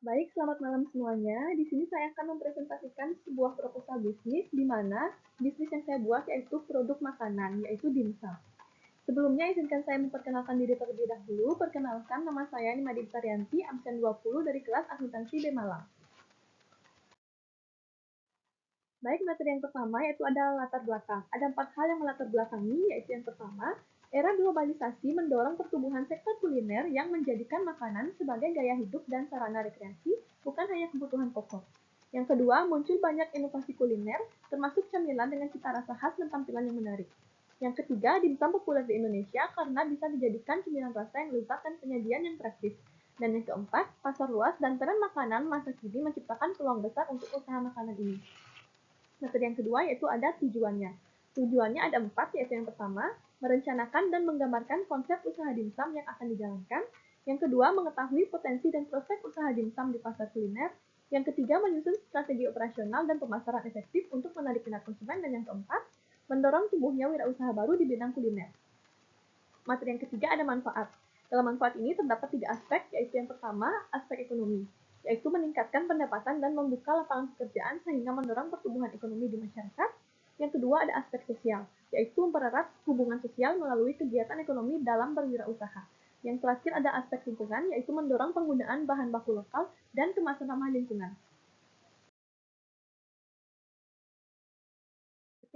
Baik, selamat malam semuanya. Di sini saya akan mempresentasikan sebuah proposal bisnis di mana bisnis yang saya buat yaitu produk makanan, yaitu dimsum. Sebelumnya izinkan saya memperkenalkan diri terlebih dahulu. Perkenalkan, nama saya Nima Diptarianti, absen 20 dari kelas akuntansi B Malang. Baik, materi yang pertama yaitu adalah latar belakang. Ada 4 hal yang melatar belakangi, yaitu yang pertama, era globalisasi mendorong pertumbuhan sektor kuliner yang menjadikan makanan sebagai gaya hidup dan sarana rekreasi, bukan hanya kebutuhan pokok. Yang kedua, muncul banyak inovasi kuliner, termasuk camilan dengan cita rasa khas dan tampilan yang menarik. Yang ketiga, dimsum populer di Indonesia karena bisa dijadikan cemilan rasa yang lezat dan penyajian yang praktis. Dan yang keempat, pasar luas dan tren makanan masa kini menciptakan peluang besar untuk usaha makanan ini. Metode yang kedua yaitu ada tujuannya. Tujuannya ada 4, yaitu yang pertama, merencanakan dan menggambarkan konsep usaha dimsum yang akan dijalankan. Yang kedua, mengetahui potensi dan prospek usaha dimsum di pasar kuliner. Yang ketiga, menyusun strategi operasional dan pemasaran efektif untuk menarik minat konsumen. Dan yang keempat, mendorong tumbuhnya wirausaha baru di bidang kuliner. Materi yang ketiga ada manfaat. Dalam manfaat ini terdapat 3 aspek, yaitu yang pertama, aspek ekonomi, yaitu meningkatkan pendapatan dan membuka lapangan pekerjaan sehingga mendorong pertumbuhan ekonomi di masyarakat. Yang kedua ada aspek sosial, yaitu mempererat hubungan sosial melalui kegiatan ekonomi dalam berwirausaha. Yang terakhir ada aspek lingkungan, yaitu mendorong penggunaan bahan baku lokal dan kemasan ramah lingkungan.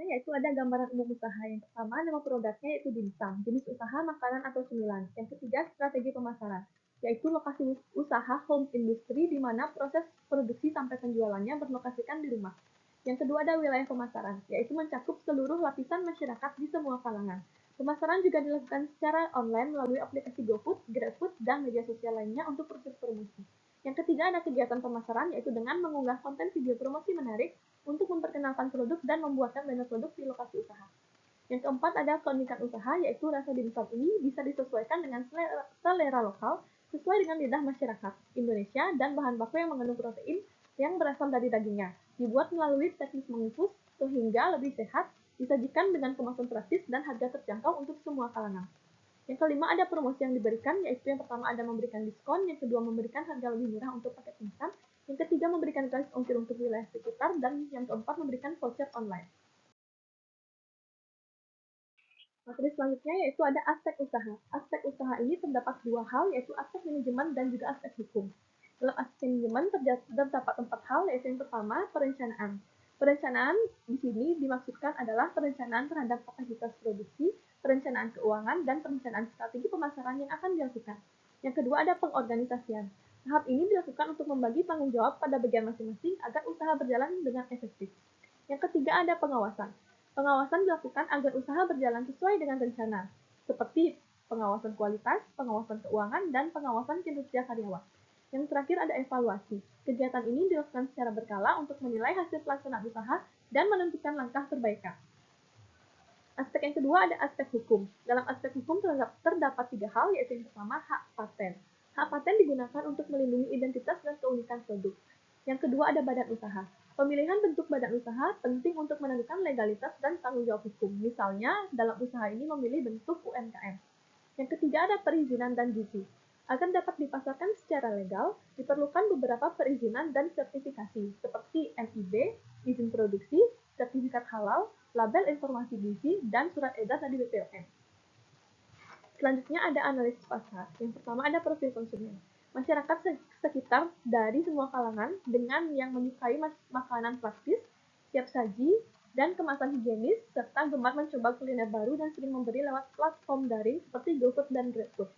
Yaitu ada gambaran umum usaha. Yang pertama, nama produknya yaitu dimsum, jenis usaha makanan atau cemilan. Yang ketiga, strategi pemasaran, yaitu lokasi usaha home industry di mana proses produksi sampai penjualannya berlokasikan di rumah. Yang kedua ada wilayah pemasaran, yaitu mencakup seluruh lapisan masyarakat di semua kalangan. Pemasaran juga dilakukan secara online melalui aplikasi GoFood, GrabFood, dan media sosial lainnya untuk proses promosi. Yang ketiga ada kegiatan pemasaran, yaitu dengan mengunggah konten video promosi menarik untuk memperkenalkan produk dan membuatkan banner produk di lokasi usaha. Yang keempat ada keunikan usaha, yaitu rasa dimsum ini bisa disesuaikan dengan selera lokal sesuai dengan lidah masyarakat Indonesia dan bahan baku yang mengandung protein yang berasal dari dagingnya. Dibuat melalui teknik mengukus sehingga lebih sehat, disajikan dengan kemasan praktis dan harga terjangkau untuk semua kalangan. Yang kelima ada promosi yang diberikan, yaitu yang pertama ada memberikan diskon, yang kedua memberikan harga lebih murah untuk paket instan, yang ketiga memberikan gratis ongkir untuk wilayah sekitar, dan yang keempat memberikan voucher online. Materi selanjutnya yaitu ada aspek usaha. Aspek usaha ini terdapat 2 hal, yaitu aspek manajemen dan juga aspek hukum. Dalam aspek manajemen terdapat 4 hal, yaitu yang pertama perencanaan. Perencanaan di sini dimaksudkan adalah perencanaan terhadap kapasitas produksi, perencanaan keuangan, dan perencanaan strategi pemasaran yang akan dilakukan. Yang kedua ada pengorganisasian. Tahap ini dilakukan untuk membagi tanggung jawab pada bagian masing-masing agar usaha berjalan dengan efektif. Yang ketiga ada pengawasan. Pengawasan dilakukan agar usaha berjalan sesuai dengan rencana, seperti pengawasan kualitas, pengawasan keuangan, dan pengawasan kinerja karyawan. Yang terakhir ada evaluasi. Kegiatan ini dilakukan secara berkala untuk menilai hasil pelaksanaan usaha dan menentukan langkah perbaikan. Aspek yang kedua ada aspek hukum. Dalam aspek hukum terdapat 3 hal, yaitu yang pertama hak paten. Hak paten digunakan untuk melindungi identitas dan keunikan produk. Yang kedua ada badan usaha. Pemilihan bentuk badan usaha penting untuk menentukan legalitas dan tanggung jawab hukum. Misalnya, dalam usaha ini memilih bentuk UMKM. Yang ketiga ada perizinan dan gizi. Agar dapat dipasarkan secara legal, diperlukan beberapa perizinan dan sertifikasi, seperti MIB, izin produksi, sertifikat halal, label informasi gizi, dan surat edar dari BPOM. Selanjutnya ada analisis pasar. Yang pertama ada profil konsumen. Masyarakat sekitar dari semua kalangan dengan yang menyukai makanan praktis, siap saji, dan kemasan higienis, serta gemar mencoba kuliner baru dan sering memberi lewat platform daring seperti GoFood dan GrabFood.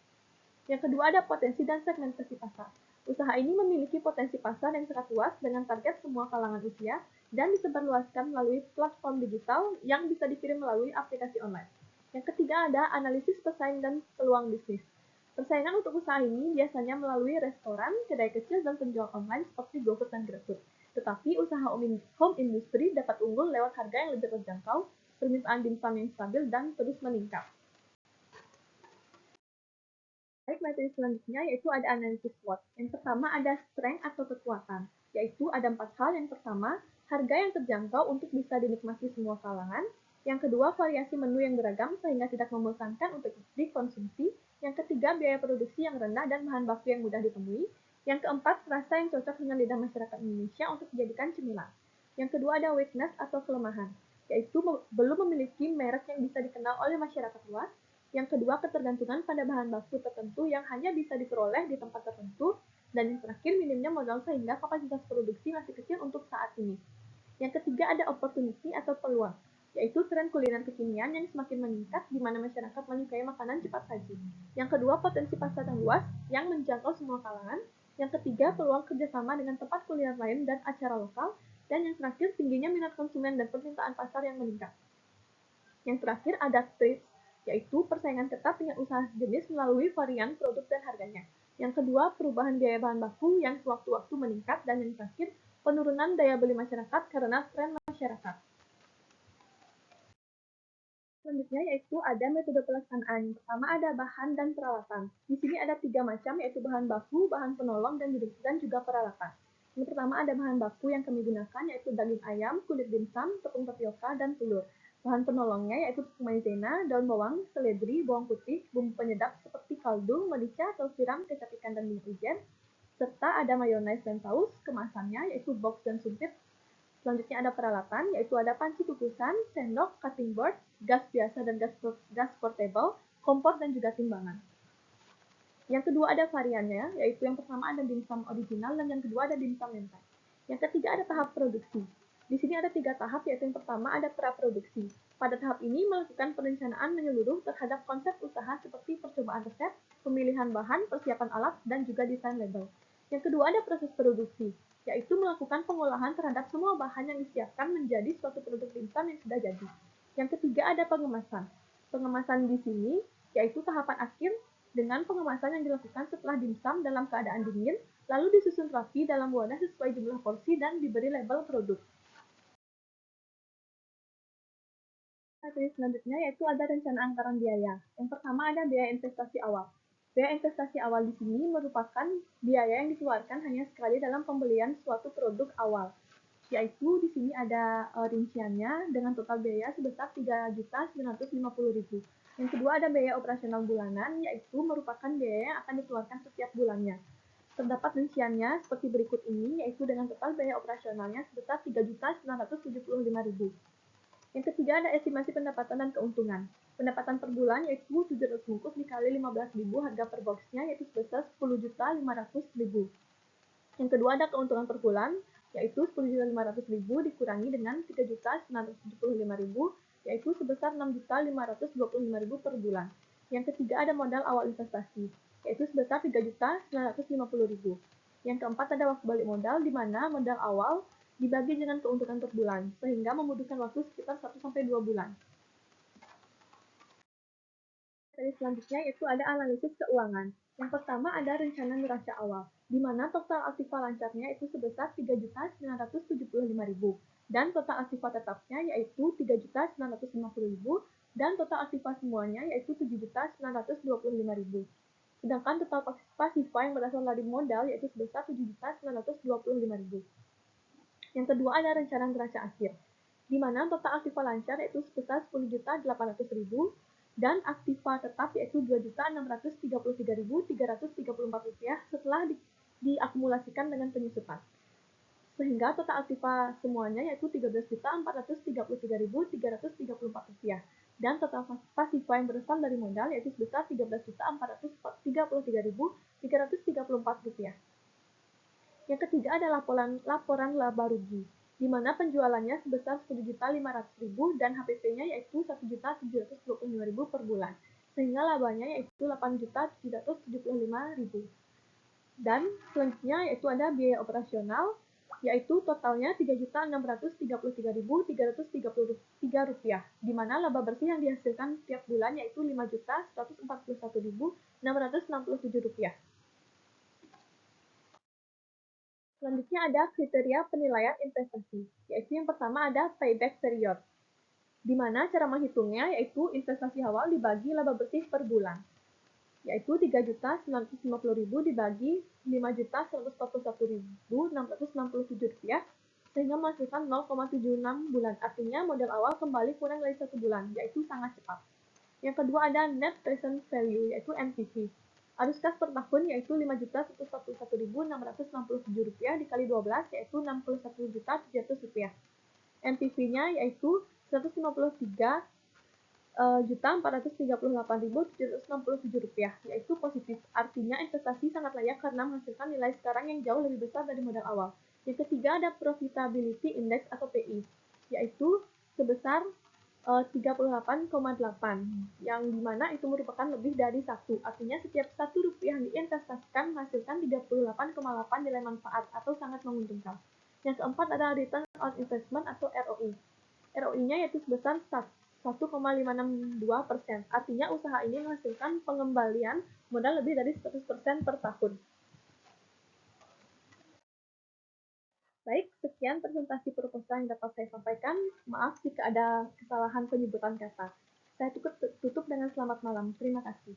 Yang kedua ada potensi dan segmentasi pasar. Usaha ini memiliki potensi pasar yang sangat luas dengan target semua kalangan usia dan disebarluaskan melalui platform digital yang bisa dikirim melalui aplikasi online. Yang ketiga ada analisis pesaing dan peluang bisnis. Persaingan untuk usaha ini biasanya melalui restoran, kedai kecil, dan penjual online seperti GoFood dan GrabFood. Tetapi usaha home industry dapat unggul lewat harga yang lebih terjangkau, permintaan dimsum yang stabil, dan terus meningkat. Baik, materi selanjutnya yaitu ada analisis SWOT. Yang pertama ada strength atau kekuatan, yaitu ada 4 hal. Yang pertama, harga yang terjangkau untuk bisa dinikmati semua kalangan. Yang kedua, variasi menu yang beragam sehingga tidak membosankan untuk dikonsumsi. Yang ketiga, biaya produksi yang rendah dan bahan baku yang mudah ditemui. Yang keempat, rasa yang cocok dengan lidah masyarakat Indonesia untuk dijadikan cemilan. Yang kedua ada weakness atau kelemahan, yaitu belum memiliki merek yang bisa dikenal oleh masyarakat luas. Yang kedua, ketergantungan pada bahan baku tertentu yang hanya bisa diperoleh di tempat tertentu. Dan yang terakhir, minimnya modal sehingga kapasitas produksi masih kecil untuk saat ini. Yang ketiga ada opportunity atau peluang, yaitu tren kuliner kekinian yang semakin meningkat di mana masyarakat menyukai makanan cepat saji. Yang kedua, potensi pasar yang luas yang menjangkau semua kalangan. Yang ketiga, peluang kerjasama dengan tempat kuliner lain dan acara lokal. Dan yang terakhir, tingginya minat konsumen dan permintaan pasar yang meningkat. Yang terakhir ada trade, yaitu persaingan ketat dengan usaha sejenis melalui varian produk dan harganya. Yang kedua, perubahan biaya bahan baku yang sewaktu-waktu meningkat. Dan yang terakhir, penurunan daya beli masyarakat karena tren masyarakat. Selanjutnya yaitu ada metode pelaksanaan. Yang pertama ada bahan dan peralatan. Di sini ada 3 macam, yaitu bahan baku, bahan penolong, dan juga peralatan. Yang pertama ada bahan baku yang kami gunakan, yaitu daging ayam, kulit dimsum, tepung tapioka, dan telur. Bahan penolongnya yaitu tepung maizena, daun bawang, seledri, bawang putih, bumbu penyedap seperti kaldu, merica, atau siram, kecap ikan, dan minyak wijen, serta ada mayones dan saus. Kemasannya yaitu box dan sumpit. Selanjutnya ada peralatan, yaitu ada panci kukusan, sendok, cutting board, gas biasa dan gas portable, kompor, dan juga timbangan. Yang kedua ada variannya, yaitu yang pertama ada dimsum original dan yang kedua ada dimsum mentai. Yang ketiga ada tahap produksi. Di sini ada 3 tahap, yaitu yang pertama ada praproduksi. Pada tahap ini melakukan perencanaan menyeluruh terhadap konsep usaha seperti percobaan resep, pemilihan bahan, persiapan alat, dan juga desain label. Yang kedua ada proses produksi, yaitu melakukan pengolahan terhadap semua bahan yang disiapkan menjadi suatu produk dimsum yang sudah jadi. Yang ketiga ada pengemasan. Pengemasan di sini yaitu tahapan akhir dengan pengemasan yang dilakukan setelah dimsum dalam keadaan dingin, lalu disusun rapi dalam wadah sesuai jumlah porsi dan diberi label produk. Selanjutnya yaitu ada rencana anggaran biaya. Yang pertama ada biaya investasi awal. Biaya investasi awal di sini merupakan biaya yang dikeluarkan hanya sekali dalam pembelian suatu produk awal. Yaitu di sini ada rinciannya dengan total biaya sebesar 3.950.000. Yang kedua ada biaya operasional bulanan, yaitu merupakan biaya yang akan dikeluarkan setiap bulannya. Terdapat rinciannya seperti berikut ini, yaitu dengan total biaya operasionalnya sebesar 3.975.000. Yang ketiga ada estimasi pendapatan dan keuntungan. Pendapatan per bulan yaitu 700 bungkus dikali 15.000 harga per boxnya yaitu sebesar 10.500.000. Yang kedua ada keuntungan per bulan yaitu 10.500.000 dikurangi dengan 3.975.000 yaitu sebesar 6.525.000 per bulan. Yang ketiga ada modal awal investasi yaitu sebesar 3.950.000. Yang keempat ada waktu balik modal di mana modal awal dibagi dengan keuntungan per bulan, sehingga membutuhkan waktu sekitar 1-2 bulan. Selanjutnya yaitu ada analisis keuangan. Yang pertama ada rencana neraca awal, di mana total aktiva lancarnya itu sebesar 3.975.000 dan total aktiva tetapnya yaitu 3.950.000 dan total aktiva semuanya yaitu 7.925.000. Sedangkan total pasifa yang berasal dari modal yaitu sebesar 7.925.000. Yang kedua ada rencana neraca akhir, di mana total aktiva lancar yaitu sebesar 10.800.000 dan aktiva tetap yaitu 2.633.334 rupiah setelah diakumulasikan dengan penyusutan. Sehingga total aktiva semuanya yaitu 13.433.334 rupiah dan total pasifa yang berasal dari modal yaitu sebesar 13.433.334 rupiah. Yang ketiga ada laporan laba rugi, di mana penjualannya sebesar 10.500.000 dan HPP-nya yaitu 1.725.000 per bulan, sehingga labanya yaitu 8.775.000. Dan selanjutnya yaitu ada biaya operasional, yaitu totalnya 3.633.333 rupiah, di mana laba bersih yang dihasilkan tiap bulan yaitu 5.141.667 rupiah. Selanjutnya ada kriteria penilaian investasi, yaitu yang pertama ada payback period, di mana cara menghitungnya yaitu investasi awal dibagi laba bersih per bulan, yaitu 3.950.000 dibagi 5.141.667 rupiah, sehingga menghasilkan 0,76 bulan, artinya modal awal kembali kurang dari 1 bulan, yaitu sangat cepat. Yang kedua ada net present value, yaitu NPV, Arus kas per tahun yaitu Rp5.141.667 dikali 12 yaitu Rp61.700. NPV-nya yaitu Rp153.438.767, yaitu positif. Artinya investasi sangat layak karena menghasilkan nilai sekarang yang jauh lebih besar dari modal awal. Yang ketiga ada Profitability Index atau PI, yaitu sebesar 38,8, yang dimana itu merupakan lebih dari satu. Artinya setiap Rp1 yang diinvestasikan menghasilkan 38,8 nilai manfaat atau sangat menguntungkan. Yang keempat ada Return on Investment atau ROI. ROI-nya yaitu sebesar 1,562%. Artinya usaha ini menghasilkan pengembalian modal lebih dari 100% per tahun. Baik, sekian presentasi proposal yang dapat saya sampaikan. Maaf jika ada kesalahan penyebutan kata. Saya tutup dengan selamat malam. Terima kasih.